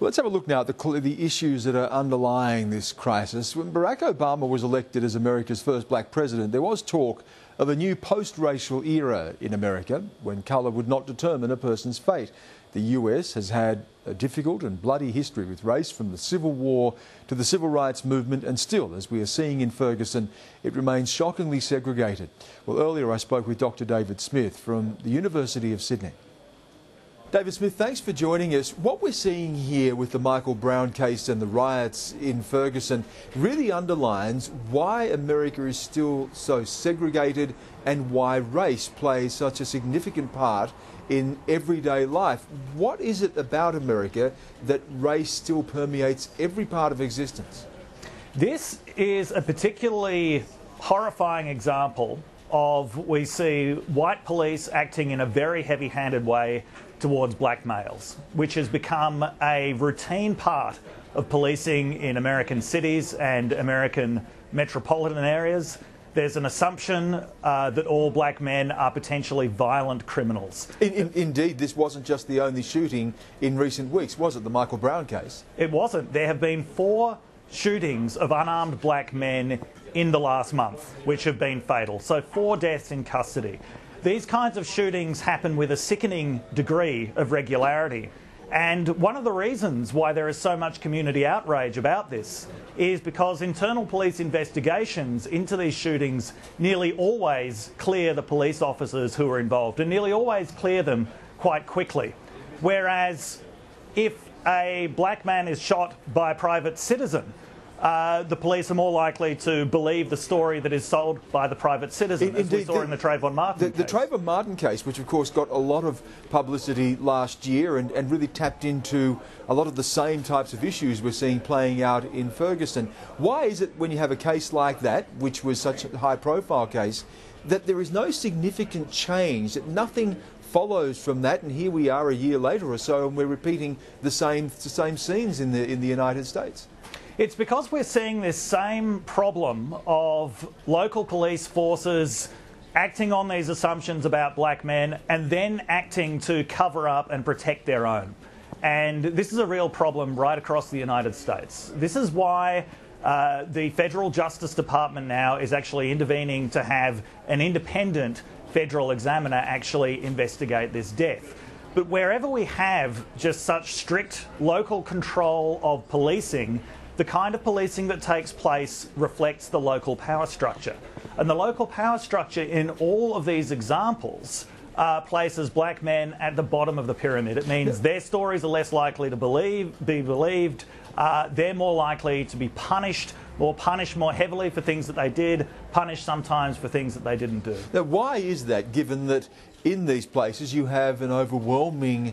Well, let's have a look now at the issues that are underlying this crisis. When Barack Obama was elected as America's first black president, there was talk of a new post-racial era in America when colour would not determine a person's fate. The US has had a difficult and bloody history with race from the Civil War to the Civil Rights Movement, and still, as we are seeing in Ferguson, it remains shockingly segregated. Well, earlier I spoke with Dr. David Smith from the University of Sydney. David Smith, thanks for joining us. What we're seeing here with the Michael Brown case and the riots in Ferguson really underlines why America is still so segregated and why race plays such a significant part in everyday life. What is it about America that race still permeates every part of existence? This is a particularly horrifying example of, we see white police acting in a very heavy-handed way towards black males, which has become a routine part of policing in American cities and American metropolitan areas. There's an assumption that all black men are potentially violent criminals. Indeed, this wasn't just the only shooting in recent weeks, was it, the Michael Brown case? It wasn't. There have been 4 shootings of unarmed black men in the last month, which have been fatal. So 4 deaths in custody. These kinds of shootings happen with a sickening degree of regularity. And one of the reasons why there is so much community outrage about this is because internal police investigations into these shootings nearly always clear the police officers who are involved, and nearly always clear them quite quickly. Whereas if a black man is shot by a private citizen, the police are more likely to believe the story that is sold by the private citizen, as we saw in the Trayvon Martin case. The Trayvon Martin case, which of course got a lot of publicity last year and really tapped into a lot of the same types of issues we're seeing playing out in Ferguson. Why is it when you have a case like that, which was such a high-profile case, that there is no significant change, that nothing follows from that, and here we are a year later or so and we're repeating the same scenes in the United States? It's because we're seeing this same problem of local police forces acting on these assumptions about black men and then acting to cover up and protect their own. And this is a real problem right across the United States. This is why the Federal Justice Department now is actually intervening to have an independent federal examiner actually investigate this death. But wherever we have just such strict local control of policing, the kind of policing that takes place reflects the local power structure. And the local power structure in all of these examples places black men at the bottom of the pyramid. It means their stories are less likely to be believed, they're more likely to be punished, or punished more heavily for things that they did, punished sometimes for things that they didn't do. Now, why is that, given that in these places you have an overwhelming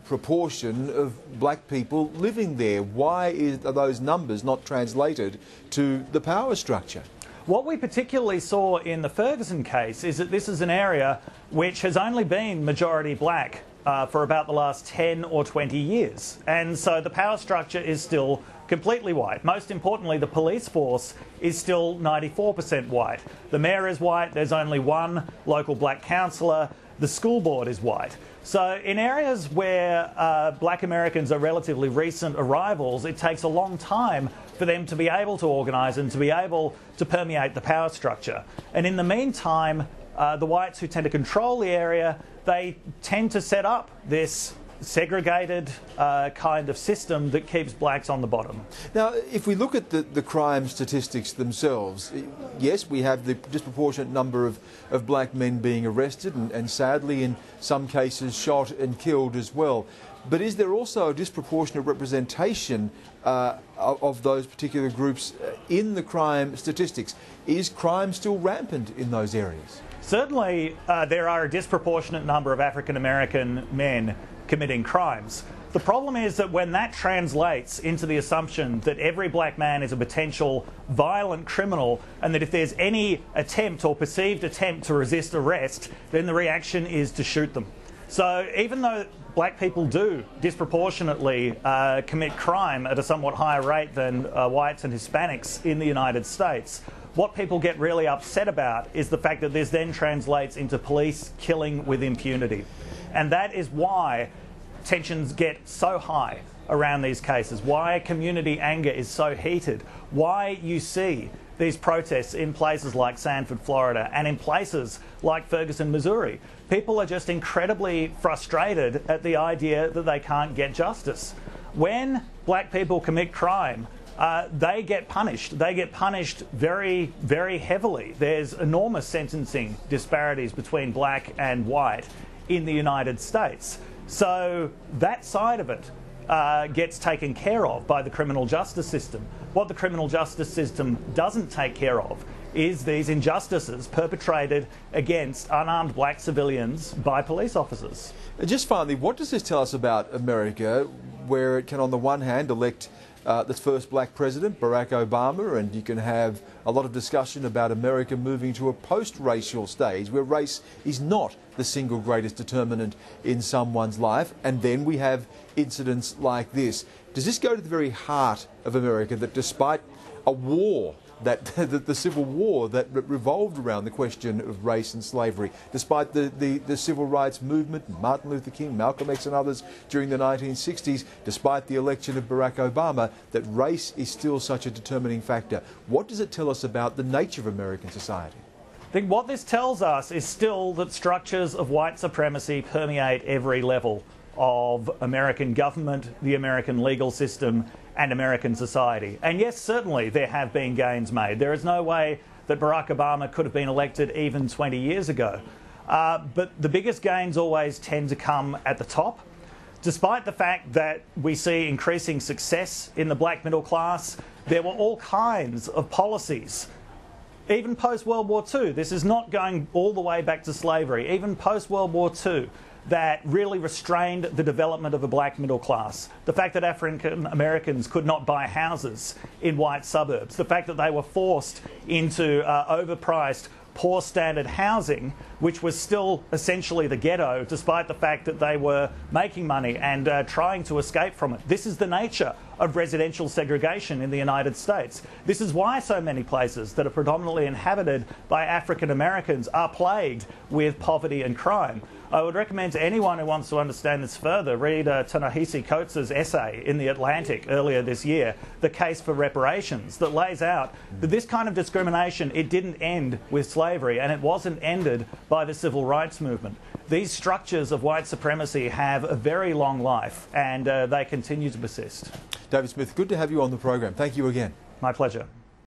proportion of black people living there? Why are those numbers not translated to the power structure? What we particularly saw in the Ferguson case is that this is an area which has only been majority black for about the last 10 or 20 years. And so the power structure is still completely white. Most importantly, the police force is still 94% white. The mayor is white, there's only one local black councillor, the school board is white. So in areas where black Americans are relatively recent arrivals, it takes a long time for them to be able to organise and to be able to permeate the power structure. And in the meantime, the whites who tend to control the area, they tend to set up this segregated kind of system that keeps blacks on the bottom. Now, if we look at the crime statistics themselves, yes, we have the disproportionate number of black men being arrested and sadly in some cases shot and killed as well. But is there also a disproportionate representation of those particular groups in the crime statistics? Is crime still rampant in those areas? Certainly there are a disproportionate number of African American men committing crimes. The problem is that when that translates into the assumption that every black man is a potential violent criminal and that if there's any attempt or perceived attempt to resist arrest, then the reaction is to shoot them. So even though black people do disproportionately commit crime at a somewhat higher rate than whites and Hispanics in the United States, what people get really upset about is the fact that this then translates into police killing with impunity. And that is why tensions get so high around these cases, why community anger is so heated, why you see these protests in places like Sanford, Florida, and in places like Ferguson, Missouri. People are just incredibly frustrated at the idea that they can't get justice. When black people commit crime, they get punished. They get punished very, very heavily. There's enormous sentencing disparities between black and white in the United States. So that side of it gets taken care of by the criminal justice system. What the criminal justice system doesn't take care of is these injustices perpetrated against unarmed black civilians by police officers. Just finally, what does this tell us about America, where it can on the one hand elect the first black president, Barack Obama, and you can have a lot of discussion about America moving to a post-racial stage where race is not the single greatest determinant in someone's life, and then we have incidents like this. Does this go to the very heart of America, that despite a war, the Civil War that revolved around the question of race and slavery, despite the civil rights movement, Martin Luther King, Malcolm X and others during the 1960s, despite the election of Barack Obama, that race is still such a determining factor? What does it tell us about the nature of American society? I think what this tells us is still that structures of white supremacy permeate every level of American government, the American legal system, and American society. And yes, certainly there have been gains made. There is no way that Barack Obama could have been elected even 20 years ago. But the biggest gains always tend to come at the top. Despite the fact that we see increasing success in the black middle class, there were all kinds of policies, even post-World War II. This is not going all the way back to slavery. Even post-World War II, that really restrained the development of a black middle class. The fact that African Americans could not buy houses in white suburbs. The fact that they were forced into overpriced, poor standard housing, which was still essentially the ghetto, despite the fact that they were making money and trying to escape from it. This is the nature of residential segregation in the United States. This is why so many places that are predominantly inhabited by African Americans are plagued with poverty and crime. I would recommend to anyone who wants to understand this further, read Ta-Nehisi Coates' essay in The Atlantic earlier this year, The Case for Reparations, that lays out that this kind of discrimination, it didn't end with slavery, and it wasn't ended by the civil rights movement. These structures of white supremacy have a very long life, and they continue to persist. David Smith, good to have you on the program. Thank you again. My pleasure.